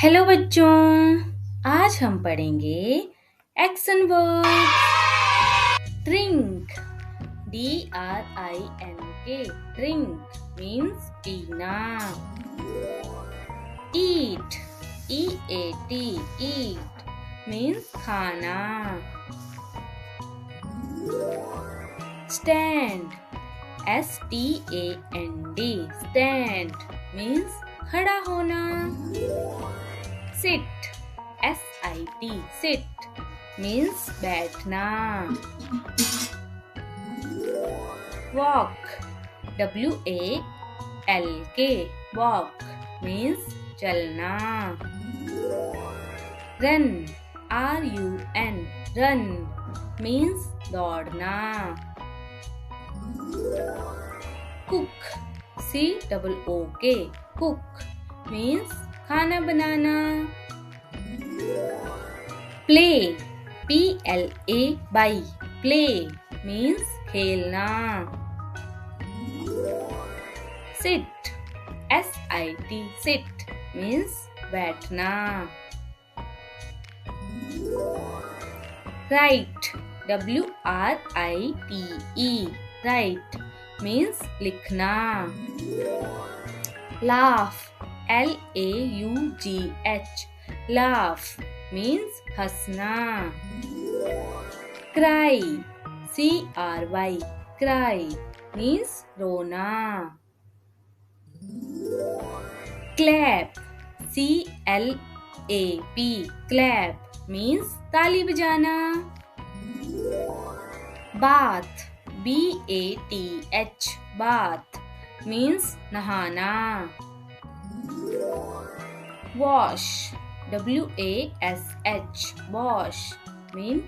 Hello बच्चों, आज हम पढ़ेंगे action verb. Drink, DRINK, drink means पीना। ईट, EAT, ईट मीन्स खाना। स्टैंड, STAND, स्टैंड मीन्स खड़ा होना। Sit, SIT, sit means बैठना। Walk, WALK, walk means चलना। Run, RUN, run means दौड़ना। Cook, COOK, cook means खाना बनाना। Play, PLAY, play means खेलना। Sit, SIT, sit means बैठना। Write, WRITE, write means लिखना। Laugh, LAUGH, laugh means हंसना। Cry, CRY, cry means रोना। Clap, CLAP, clap means ताली बजाना। Bath, BATH, bath means नहाना। Wash, WASH, wash mean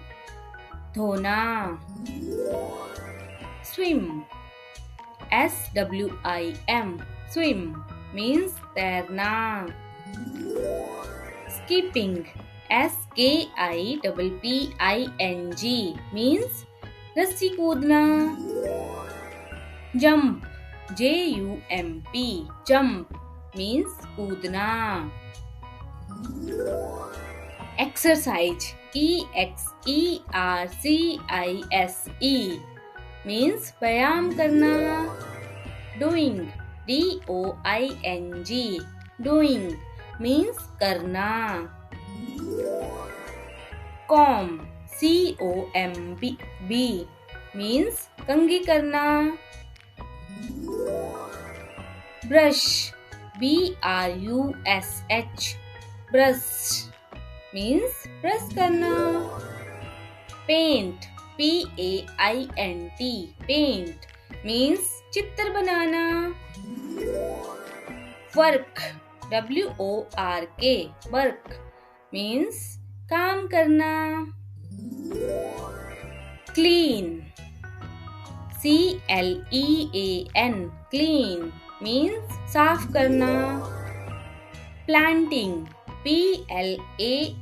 धोना। Swim, SWIM, swim means तैरना। Skipping, SKIPPING means रस्सी कूदना। Jump, JUMP, jump means कूदना। Exercise, EXERCISE means व्यायाम करना। Doing, DOING, doing means करना। Comb, COMB means कंघी करना। Brush, BRUSH, brush means brush करना। Paint, PAINT, paint means चित्र बनाना। Work, WORK, work means काम करना। Clean, CLEAN, clean means साफ करना। Planting, PLANTING,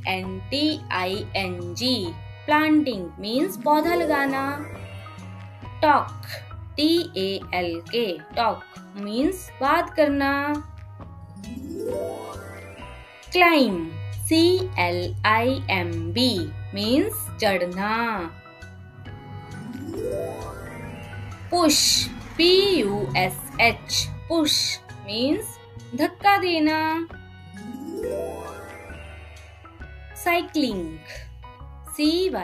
planting means पौधा लगाना। Talk, TALK, talk means बात करना। Climb, CLIMB means चढ़ना। Push, PUSH, push means धक्का देना। Cycling, CYLING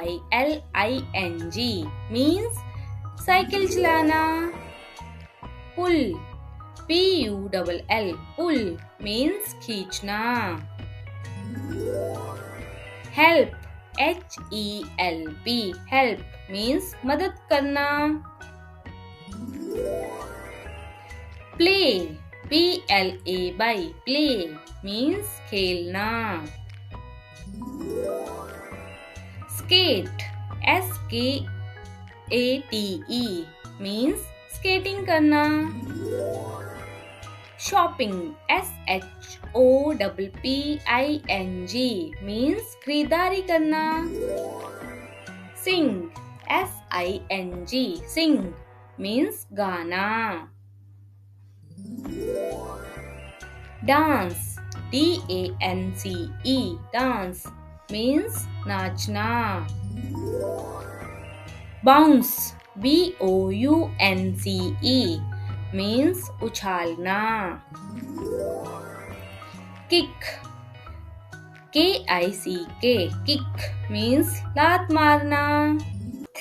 means साइकिल चलाना। Pull, PULL, pull means खींचना। Help, HELP, help means मदद करना। Play, PLAY, play means खेलना। Skate, SKATE means skating करना। Shopping, SHOPPING means खरीदारी करना। Sing, SING, sing means गाना। Dance, D-A-N-C-E dance means नाचना. Bounce B-O-U-N-C-E means उछालना. Kick K-I-C-K kick means लात मारना.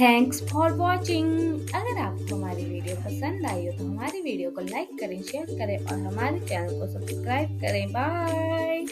Thanks for watching. अगर आपको हमारी वीडियो पसंद आई हो तो हमारी वीडियो को लाइक करें, शेयर करें और हमारे चैनल को सब्सक्राइब करें. बाय.